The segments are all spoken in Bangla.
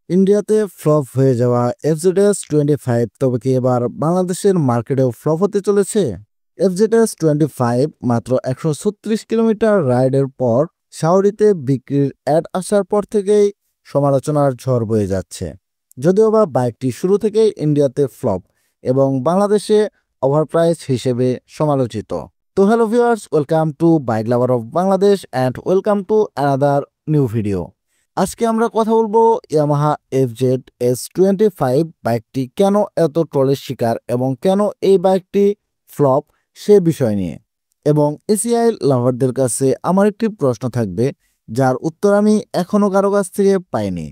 ইন্ডিয়াতে ফ্লপ হয়ে যাওয়া FZS-25 তবে কি এবার বাংলাদেশের মার্কেটেও ফ্লপ হতে চলেছে? FZS-25 মাত্র 136 কিলোমিটার রাইডের পর সাউদিতে বিক্রির অ্যাড আসার পর থেকেই সমালোচনার ঝড় বয়ে যাচ্ছে। যদিও বা বাইকটি শুরু থেকেই ইন্ডিয়াতে ফ্লপ এবং বাংলাদেশে ওভারপ্রাইস হিসেবে সমালোচিত। তো hello viewers, welcome to bike lover of Bangladesh and welcome to another new video. আজকে আমরা কথা বলবো ইয়ামাহা FZS-25 বাইকটি কেন এত ট্রলের শিকার এবং কেন এই বাইকটি ফ্লপ সে বিষয় নিয়ে। এবং এসিআই লাভারদের কাছে আমার একটি প্রশ্ন থাকবে যার উত্তর আমি এখনও কারো কাছ থেকে পাইনি।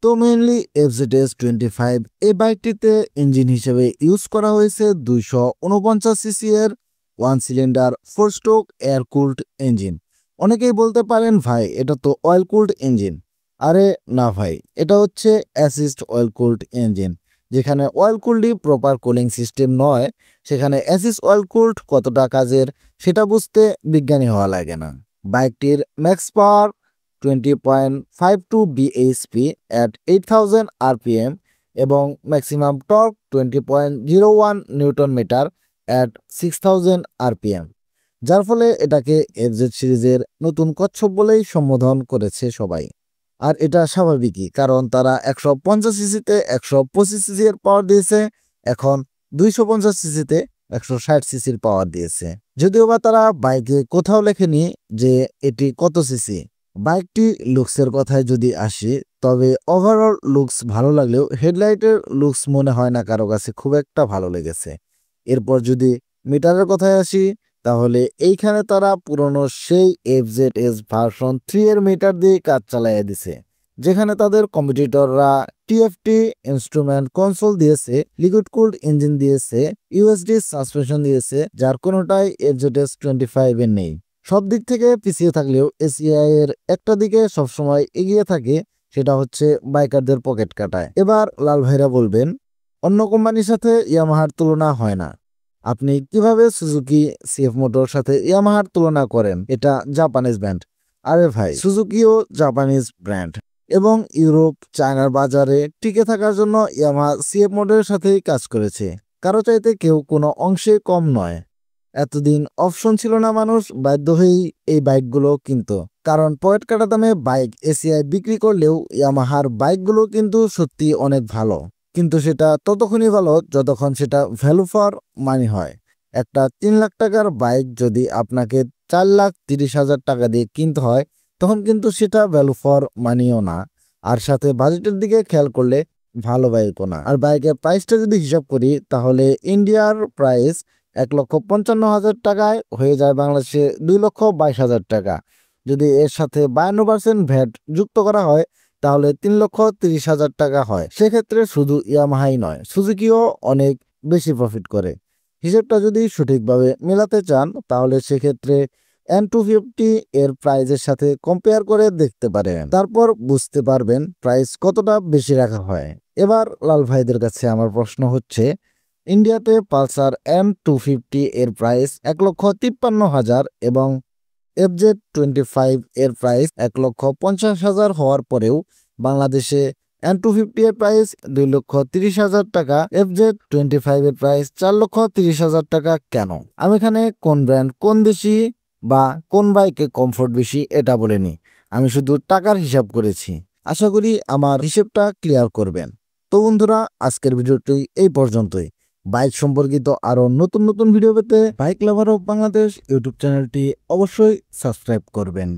তো মেইনলি FZS-25 এই বাইকটিতে ইঞ্জিন হিসেবে ইউজ করা হয়েছে 249 সিসি এর 1 cylinder 4 stroke air cooled engine. অনেকেই বলতে পারেন ভাই এটা তো অয়েল কুলড ইঞ্জিন। আরে না ভাই, এটা হচ্ছে অ্যাসিস্ট অয়েল কুলড ইঞ্জিন। যেখানে অয়েল কুলডই প্রপার কুলিং সিস্টেম নয়, সেখানে অ্যাসিস্ট অয়েল কুলড কতটা কাজের সেটা বুঝতে বিজ্ঞানী হওয়া লাগে না। বাইকটির max power 20.52 bhp at 8000 rpm এবং maximum torque 20.01 newton metre at 6000 rpm, যার ফলে এটাকে এফজেড সিরিজের নতুন কচ্ছপ বলেই সম্বোধন করেছে সবাই। আর এটা স্বাভাবিকই, কারণ তারা 150 সিসিতে 125 সিসি এর পাওয়ার দিয়েছে, এখন 250 সিসিতে 160 সিসির পাওয়ার দিয়েছে। যদিও বা তারা বাইকে কোথাও লেখেনি যে এটি কত সিসি। বাইকটি লুকসের কথায় যদি আসি, তবে ওভারঅল লুকস ভালো লাগলেও হেডলাইটের লুকস মনে হয় না কারো কাছে খুব একটা ভালো লেগেছে। এরপর যদি মিটারের কথায় আসি, তাহলে এইখানে তারা পুরনো সেই FZS ভার্সন 3 এর মিটার দিয়ে কাজ চালাইয়া দিছে, যেখানে তাদের কম্পিটিটররা TFT ইনস্ট্রুমেন্ট কনসোল দিয়েছে, লিকুইড কুলড ইঞ্জিন দিয়েছে, USD সাসপেনশন দিয়েছে, যার কোনোটাই FZS-25 এর নেই। সব দিক থেকে পিছিয়ে থাকলেও এসিআই এর একটা দিকে সবসময় এগিয়ে থাকে, সেটা হচ্ছে বাইকারদের পকেট কাটায়। এবার লাল ভাইরা বলবেন অন্য কোম্পানির সাথে ইয়ামাহার তুলনা হয় না। আপনি কিভাবে সুজুকি CF মোটর সাথে ইয়ামাহার তুলনা করেন? এটা জাপানিজ ব্র্যান্ড। আরে ভাই, সুজুকিও জাপানিজ ব্র্যান্ড এবং ইউরোপ চায়নার বাজারে টিকে থাকার জন্য ইয়ামাহা CF মোটরের সাথেই কাজ করেছে। কারো চাইতে কেউ কোনো অংশে কম নয়। এতদিন অপশন ছিল না, মানুষ বাধ্য হয়েই এই বাইকগুলো কিনতো, কারণ পকেট কাটা দামে বাইক এসিআই বিক্রি করলেও ইয়ামাহার বাইকগুলো কিন্তু সত্যি অনেক ভালো। কিন্তু সেটা ততক্ষণই ভালো যতক্ষণ সেটা ভ্যালু ফর মানি হয়। একটা 3 লাখ টাকার বাইক যদি আপনাকে 4,30,000 টাকা দিয়ে কিনতে হয়, তখন কিন্তু সেটা ভ্যালু ফর মানিও না, আর সাথে বাজেটের দিকে খেয়াল করলে ভালো বাইকও না। আর বাইকের প্রাইসটা যদি হিসাব করি, তাহলে ইন্ডিয়ার প্রাইস 1,55,000 টাকায় হয়ে যায় বাংলাদেশে 2,22,000 টাকা। যদি এর সাথে 52% ভ্যাট যুক্ত করা হয়, তাহলে 3,30,000 টাকা হয়। সেক্ষেত্রে শুধু ইয়ামাহাই নয়, সুজুকিও অনেক বেশি প্রফিট করে। হিসেবটা যদি সঠিকভাবে মেলাতে চান, তাহলে সেক্ষেত্রে N250 এর প্রাইজের সাথে কম্পেয়ার করে দেখতে পারেন, তারপর বুঝতে পারবেন প্রাইস কতটা বেশি রাখা হয়। এবার লাল ভাইদের কাছে আমার প্রশ্ন হচ্ছে, ইন্ডিয়াতে পালসার M250 এর প্রাইস 1,53,000 এবং FZ-25 এর প্রাইস 1,50,000 হওয়ার পরেও বাংলাদেশে N250 এর প্রাইস 2,30,000 টাকা, FZ-25 এর প্রাইস 4,30,000 টাকা কেন? আমি এখানে কোন ব্র্যান্ড কোন বেশি বা কোন বাইকে কমফোর্ট বেশি এটা বলিনি, আমি শুধু টাকার হিসাব করেছি। আশা করি আমার হিসেবটা ক্লিয়ার করবেন। তো বন্ধুরা, আজকের ভিডিওটি এই পর্যন্তই। বাইক সম্পর্কিত আরো নতুন নতুন ভিডিও পেতে bike lover of Bangladesh YouTube চ্যানেলটি অবশ্যই সাবস্ক্রাইব করবেন।